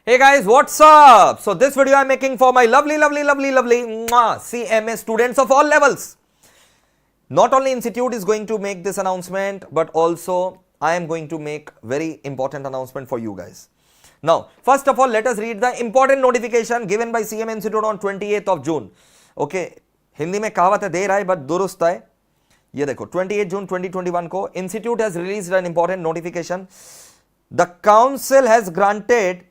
Hey guys, what's up? So this video I'm making for my lovely CMA students of all levels. Not only Institute is going to make this announcement, but also I am going to make very important announcement for you guys. Now, first of all, let us read the important notification given by CMA Institute on 28th of June. Okay, Hindi में कहावत है देर आए but दुरुस्त आए. ये देखो 28 June 2021 को Institute has released an important notification. The council has granted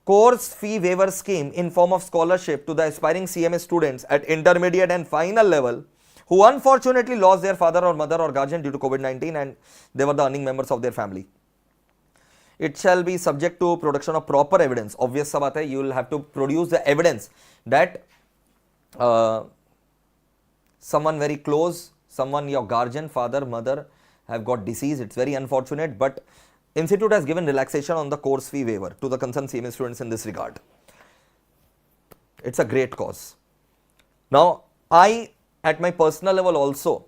course fee waiver scheme in form of scholarship to the aspiring CMA students at intermediate and final level who unfortunately lost their father or mother or guardian due to COVID-19 and they were the earning members of their family. It shall be subject to production of proper evidence. Obvious सा बात है, you will have to produce the evidence that someone very close, someone your guardian, father, mother have got disease. It's very unfortunate, but Institute has given relaxation on the course fee waiver to the concerned CMA students in this regard. It's a great cause. Now, I at my personal level also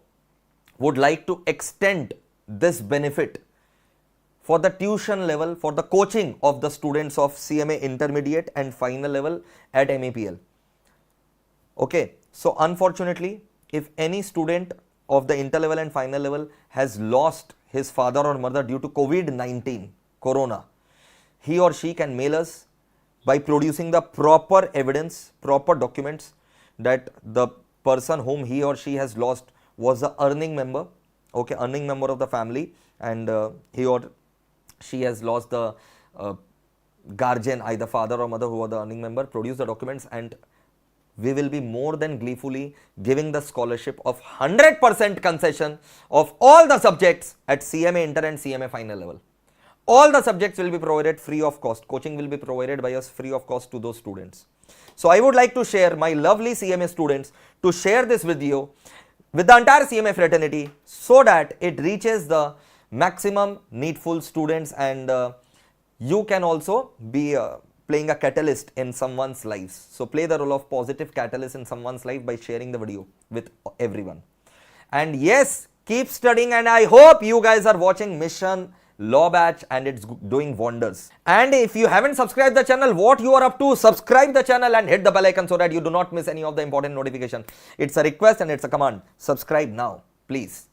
would like to extend this benefit for the tuition level, for the coaching of the students of CMA intermediate and final level at MAPL. Okay, so unfortunately, if any student of the inter level and final level has lost his father or mother due to COVID-19, Corona, he or she can mail us by producing the proper evidence, proper documents that the person whom he or she has lost was the earning member, okay, earning member of the family, and he or she has lost the guardian, either father or mother who are the earning member. Produce the documents and we will be more than gleefully giving the scholarship of 100% concession of all the subjects at CMA Inter and CMA Final level. All the subjects will be provided free of cost. Coaching will be provided by us free of cost to those students. So I would like to share my lovely CMA students to share this video with the entire CMA fraternity so that it reaches the maximum needful students and you can also be playing a catalyst in someone's lives. So play the role of positive catalyst in someone's life by sharing the video with everyone. And yes, keep studying and I hope you guys are watching Mission Law Batch and it's doing wonders. And if you haven't subscribed the channel, what you are up to, subscribe the channel and hit the bell icon so that you do not miss any of the important notification. It's a request and it's a command. Subscribe now, please.